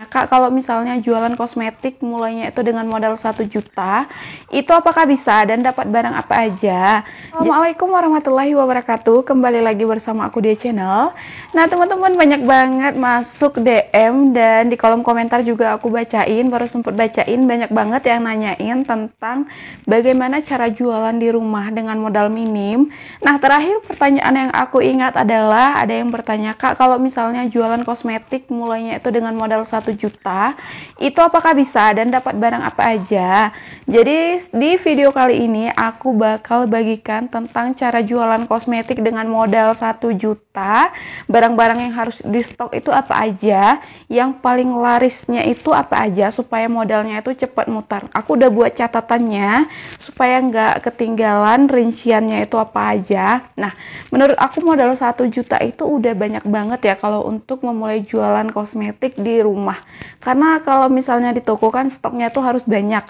Kak, kalau misalnya jualan kosmetik mulainya itu dengan modal 1 juta, itu apakah bisa dan dapat barang apa aja? Assalamualaikum warahmatullahi wabarakatuh. Kembali lagi bersama aku di channel. Nah, teman-teman banyak banget masuk DM dan di kolom komentar juga aku bacain, baru sempat bacain banyak banget yang nanyain tentang bagaimana cara jualan di rumah dengan modal minim. Nah, terakhir pertanyaan yang aku ingat adalah ada yang bertanya, Kak, kalau misalnya jualan kosmetik mulainya itu dengan modal 1 juta, itu apakah bisa dan dapat barang apa aja? Jadi di video kali ini aku bakal bagikan tentang cara jualan kosmetik dengan modal 1 juta. Barang-barang yang harus di stok itu apa aja, yang paling larisnya itu apa aja, supaya modalnya itu cepat mutar. Aku udah buat catatannya supaya nggak ketinggalan rinciannya itu apa aja. Nah, menurut aku modal 1 juta itu udah banyak banget ya kalau untuk memulai jualan kosmetik di rumah. Karena kalau misalnya di toko kan stoknya itu harus banyak,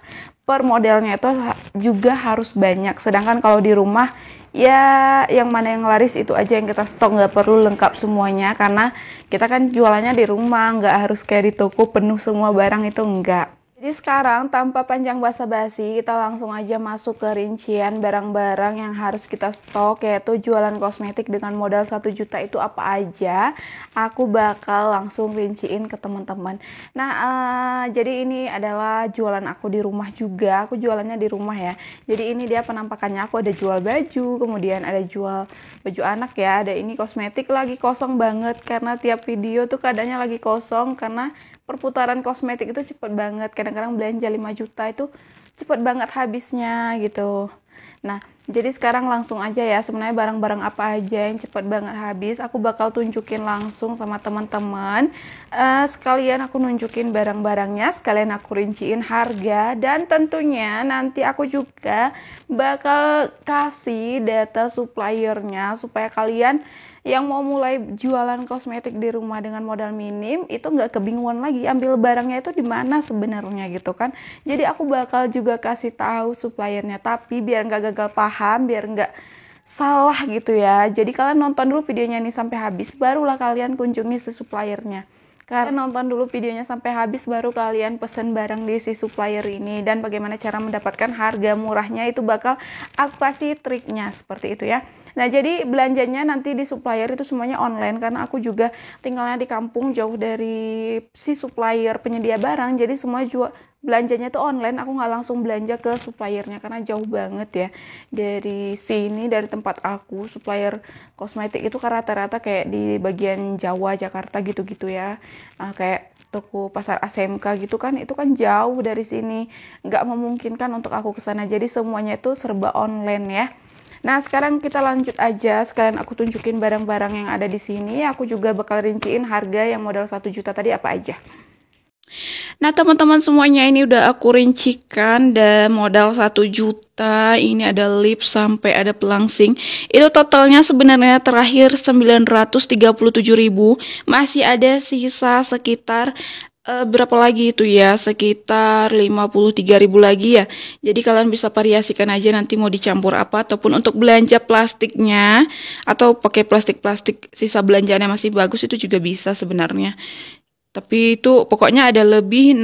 per modelnya itu juga harus banyak. Sedangkan kalau di rumah ya yang mana yang laris itu aja yang kita stok, nggak perlu lengkap semuanya karena kita kan jualannya di rumah, nggak harus kayak di toko penuh semua barang, itu enggak. Jadi sekarang tanpa panjang basa-basi kita langsung aja masuk ke rincian barang-barang yang harus kita stok, yaitu jualan kosmetik dengan modal 1 juta itu apa aja. Aku bakal langsung rinciin ke teman-teman. Nah, jadi ini adalah jualan aku di rumah juga. Aku jualannya di rumah ya. Jadi ini dia penampakannya, aku ada jual baju, kemudian ada jual baju anak ya. Ada ini kosmetik lagi kosong banget karena tiap video tuh keadaannya lagi kosong karena perputaran kosmetik itu cepet banget. Kadang-kadang belanja 5 juta itu cepet banget habisnya gitu. Nah, jadi sekarang langsung aja ya, sebenarnya barang-barang apa aja yang cepet banget habis aku bakal tunjukin langsung sama teman-teman. Sekalian aku nunjukin barang-barangnya, sekalian aku rinciin harga, dan tentunya nanti aku juga bakal kasih data suppliernya supaya kalian yang mau mulai jualan kosmetik di rumah dengan modal minim itu nggak kebingungan lagi ambil barangnya itu di mana sebenarnya gitu kan. Jadi aku bakal juga kasih tahu suppliernya, tapi biar nggak gagal paham, biar nggak salah gitu ya. Jadi kalian nonton dulu videonya nih sampai habis, barulah kalian kunjungi si suppliernya. Karena nonton dulu videonya sampai habis baru kalian pesen barang di si supplier ini, dan bagaimana cara mendapatkan harga murahnya itu bakal aku kasih triknya seperti itu ya. Nah, jadi belanjanya nanti di supplier itu semuanya online karena aku juga tinggalnya di kampung jauh dari si supplier penyedia barang. Jadi semua belanjanya tuh online, aku nggak langsung belanja ke suppliernya karena jauh banget ya dari sini, dari tempat aku. Supplier kosmetik itu kan rata-rata kayak di bagian Jawa, Jakarta gitu-gitu ya, kayak toko pasar ASMK gitu kan, itu kan jauh dari sini, nggak memungkinkan untuk aku kesana. Jadi semuanya itu serba online ya. Nah, sekarang kita lanjut aja, sekalian aku tunjukin barang-barang yang ada di sini. Aku juga bakal rinciin harga yang modal 1 juta tadi apa aja. Nah, teman-teman semuanya ini udah aku rincikan, dan modal 1 juta ini ada lip sampai ada pelangsing. Itu totalnya sebenarnya terakhir 937.000. Masih ada sisa sekitar berapa lagi itu ya, sekitar 53.000 lagi ya. Jadi kalian bisa variasikan aja nanti mau dicampur apa, ataupun untuk belanja plastiknya atau pakai plastik sisa belanjaannya masih bagus itu juga bisa sebenarnya. Tapi itu pokoknya ada lebih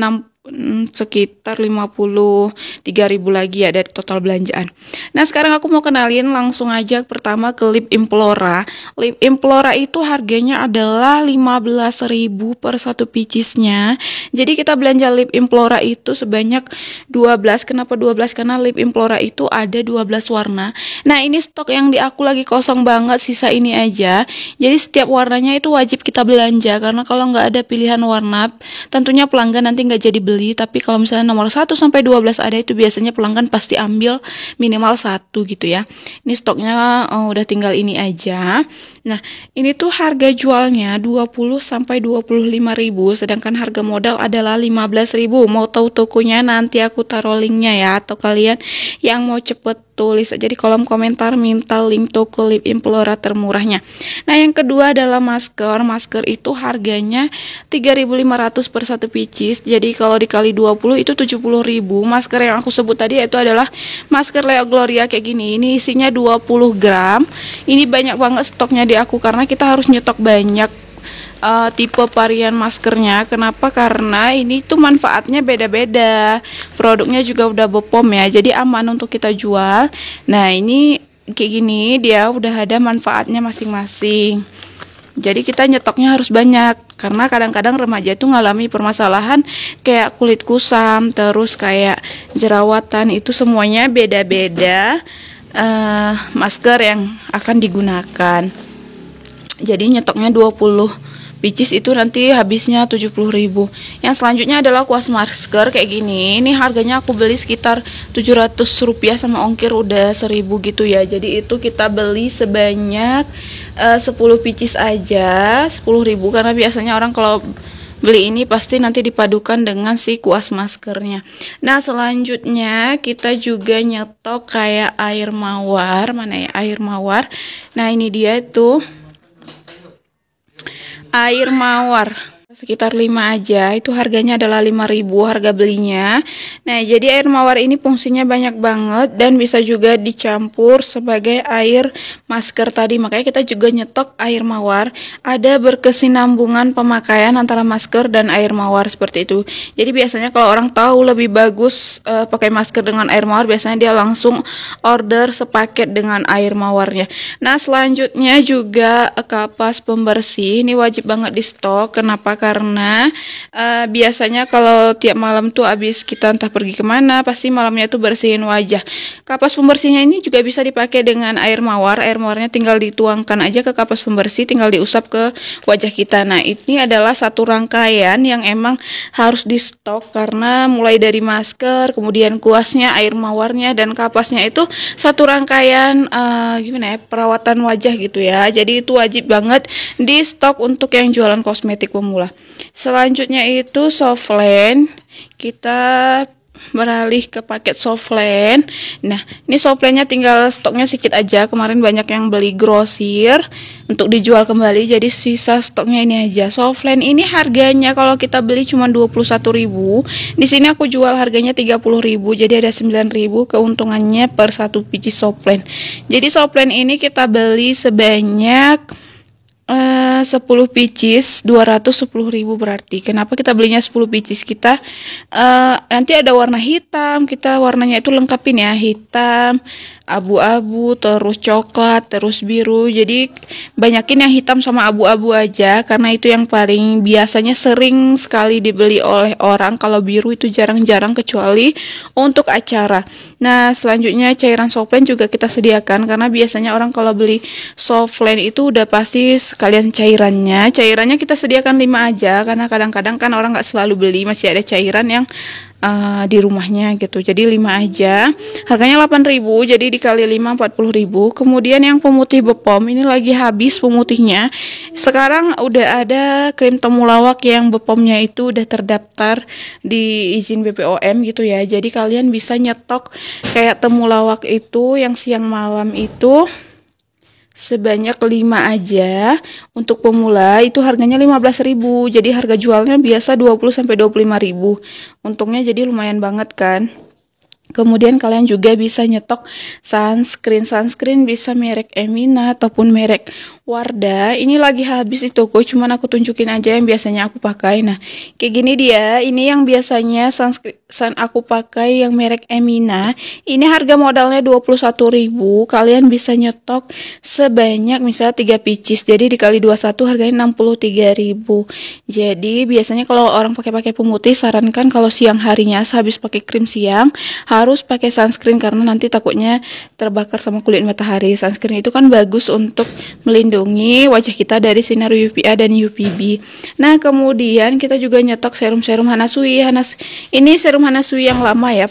sekitar 53.000 lagi ya dari total belanjaan. Nah, sekarang aku mau kenalin langsung aja pertama ke lip Implora. Lip Implora itu harganya adalah 15.000 per satu piecesnya. Jadi kita belanja lip Implora itu sebanyak 12. Kenapa 12? Karena lip Implora itu ada 12 warna. Nah, ini stok yang di aku lagi kosong banget, sisa ini aja. Jadi setiap warnanya itu wajib kita belanja, karena kalau nggak ada pilihan warna tentunya pelanggan nanti nggak jadi beli. Tapi kalau misalnya nomor 1 sampai 12 ada, itu biasanya pelanggan pasti ambil minimal 1 gitu ya. Ini stoknya udah tinggal ini aja. Nah, ini tuh harga jualnya 20 sampai 25.000, sedangkan harga modal adalah 15.000. Mau tahu tokonya nanti aku taruh linknya ya, atau kalian yang mau cepet tulis aja di kolom komentar minta link toko lip Implora termurahnya. Nah, yang kedua adalah masker. Masker itu harganya 3.500 per satu pieces. Jadi kalau dikali 20 itu 70.000. Masker yang aku sebut tadi itu adalah masker Leo Gloria kayak gini. Ini isinya 20 gram. Ini banyak banget stoknya di aku karena kita harus nyetok banyak tipe varian maskernya. Kenapa? Karena ini tuh manfaatnya beda-beda. Produknya juga udah BPOM ya, jadi aman untuk kita jual. Nah, ini kayak gini, dia udah ada manfaatnya masing-masing. Jadi kita nyetoknya harus banyak, karena kadang-kadang remaja itu ngalami permasalahan kayak kulit kusam, terus kayak jerawatan, itu semuanya beda-beda masker yang akan digunakan. Jadi nyetoknya 20 pieces itu nanti habisnya 70.000. Yang selanjutnya adalah kuas masker kayak gini. Ini harganya aku beli sekitar 700 rupiah sama ongkir udah 1000 gitu ya. Jadi itu kita beli sebanyak 10 pieces aja 10.000, karena biasanya orang kalau beli ini pasti nanti dipadukan dengan si kuas maskernya. Nah, selanjutnya kita juga nyetok kayak air mawar. Mana ya air mawar? Nah, ini dia tuh air mawar sekitar 5 aja, itu harganya adalah 5.000 harga belinya. Nah, jadi air mawar ini fungsinya banyak banget dan bisa juga dicampur sebagai air masker tadi. Makanya kita juga nyetok air mawar, ada berkesinambungan pemakaian antara masker dan air mawar seperti itu. Jadi biasanya kalau orang tahu lebih bagus pakai masker dengan air mawar, biasanya dia langsung order sepaket dengan air mawarnya. Nah, selanjutnya juga kapas pembersih, ini wajib banget di stok. Kenapa? Karena biasanya kalau tiap malam tuh abis kita entah pergi kemana, pasti malamnya tuh bersihin wajah. Kapas pembersihnya ini juga bisa dipakai dengan air mawar. Air mawarnya tinggal dituangkan aja ke kapas pembersih, tinggal diusap ke wajah kita. Nah, ini adalah satu rangkaian yang emang harus di stok, karena mulai dari masker, kemudian kuasnya, air mawarnya, dan kapasnya itu satu rangkaian gimana ya, perawatan wajah gitu ya. Jadi itu wajib banget di stok untuk yang jualan kosmetik pemula. Selanjutnya itu Softland. Kita beralih ke paket Softland. Nah, ini Softlandnya tinggal stoknya sedikit aja. Kemarin banyak yang beli grosir untuk dijual kembali, jadi sisa stoknya ini aja. Softland ini harganya kalau kita beli cuma 21.000. Di sini aku jual harganya 30.000, jadi ada 9.000 keuntungannya per satu biji Softland. Jadi Softland ini kita beli sebanyak 10 pieces 210.000 berarti. Kenapa kita belinya 10 pieces? Kita nanti ada warna hitam, kita warnanya itu lengkapin ya, hitam, abu-abu, terus coklat, terus biru. Jadi banyakin yang hitam sama abu-abu aja, karena itu yang paling biasanya sering sekali dibeli oleh orang. Kalau biru itu jarang-jarang, kecuali untuk acara. Nah, selanjutnya cairan Softland juga kita sediakan, karena biasanya orang kalau beli Softland itu udah pasti sekalian cairannya. Cairannya kita sediakan 5 aja, karena kadang-kadang kan orang nggak selalu beli, masih ada cairan yang di rumahnya gitu. Jadi 5 aja. Harganya 8.000, jadi dikali 5 40.000. Kemudian yang pemutih BPOM ini lagi habis pemutihnya. Sekarang udah ada krim temulawak yang BPOM-nya itu udah terdaftar di izin BPOM gitu ya. Jadi kalian bisa nyetok kayak temulawak itu yang siang malam itu sebanyak 5 aja. Untuk pemula itu harganya 15.000. Jadi harga jualnya biasa 20 sampai 25.000. Untungnya jadi lumayan banget kan. Kemudian kalian juga bisa nyetok sunscreen bisa merek Emina ataupun merek Wardah. Ini lagi habis di toko, cuman aku tunjukin aja yang biasanya aku pakai. Nah, kayak gini dia. Ini yang biasanya sun aku pakai yang merek Emina. Ini harga modalnya 21.000. Kalian bisa nyetok sebanyak misalnya 3 pieces. Jadi dikali 21 harganya 63.000. Jadi biasanya kalau orang pakai pemutih, sarankan kalau siang harinya sehabis pakai krim siang harus pakai sunscreen, karena nanti takutnya terbakar sama kulit matahari. Sunscreen itu kan bagus untuk melindungi wajah kita dari sinar UVA dan UVB. Nah, kemudian kita juga nyetok serum Hanasui. Ini serum Hanasui yang lama ya.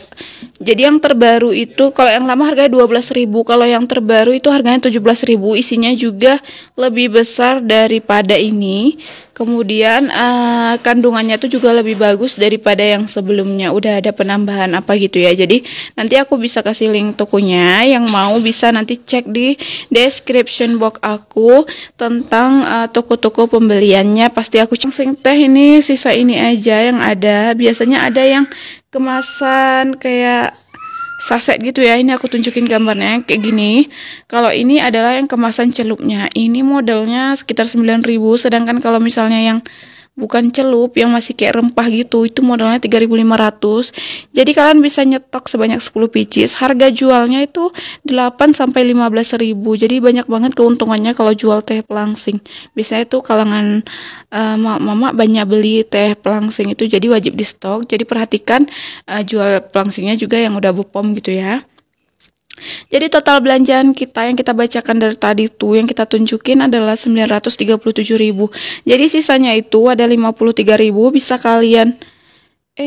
Jadi yang terbaru itu, kalau yang lama harganya 12.000, kalau yang terbaru itu harganya 17.000. Isinya juga lebih besar daripada ini. Kemudian kandungannya tuh juga lebih bagus daripada yang sebelumnya. Udah ada penambahan apa gitu ya. Jadi nanti aku bisa kasih link tokonya. Yang mau bisa nanti cek di description box aku tentang toko-toko pembeliannya. Pasti aku cek teh ini sisa ini aja yang ada. Biasanya ada yang kemasan kayak saset gitu ya. Ini aku tunjukin gambarnya kayak gini. Kalau ini adalah yang kemasan celupnya. Ini modelnya sekitar 9.000, sedangkan kalau misalnya yang bukan celup yang masih kayak rempah gitu, itu modalnya 3.500. Jadi kalian bisa nyetok sebanyak 10 pieces. Harga jualnya itu 8 sampai 15.000. Jadi banyak banget keuntungannya kalau jual teh pelangsing. Biasanya tuh kalangan mama banyak beli teh pelangsing itu, jadi wajib di stok. Jadi perhatikan jual pelangsingnya juga yang udah bepom gitu ya. Jadi total belanjaan kita yang kita bacakan dari tadi tuh yang kita tunjukin adalah 937.000. Jadi sisanya itu ada 53.000, bisa kalian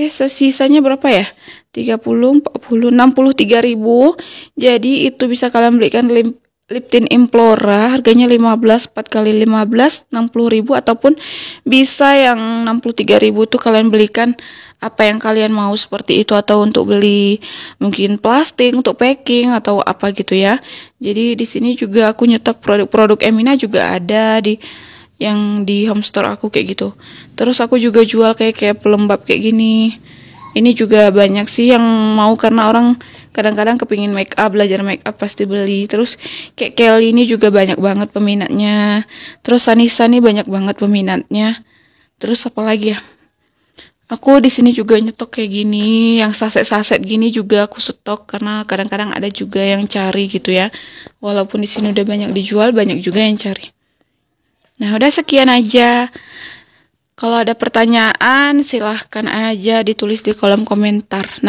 sisanya berapa ya? 30, 40, 63.000. Jadi itu bisa kalian belikan lip tint Implora, harganya 15, 4 kali 15, 60.000, ataupun bisa yang 63.000 tuh kalian belikan apa yang kalian mau seperti itu, atau untuk beli mungkin plastik untuk packing atau apa gitu ya. Jadi di sini juga aku nyetok produk-produk Emina juga ada di yang di home store aku kayak gitu. Terus aku juga jual kayak pelembab kayak gini. Ini juga banyak sih yang mau karena orang kadang-kadang kepingin make up, belajar make up pasti beli. Terus kayak Kelly ini juga banyak banget peminatnya. Terus Sanisa nih banyak banget peminatnya. Terus apa lagi ya? Aku di sini juga nyetok kayak gini, yang saset-saset gini juga aku stok karena kadang-kadang ada juga yang cari gitu ya. Walaupun di sini udah banyak dijual, banyak juga yang cari. Nah, udah sekian aja. Kalau ada pertanyaan, silahkan aja ditulis di kolom komentar. Nah,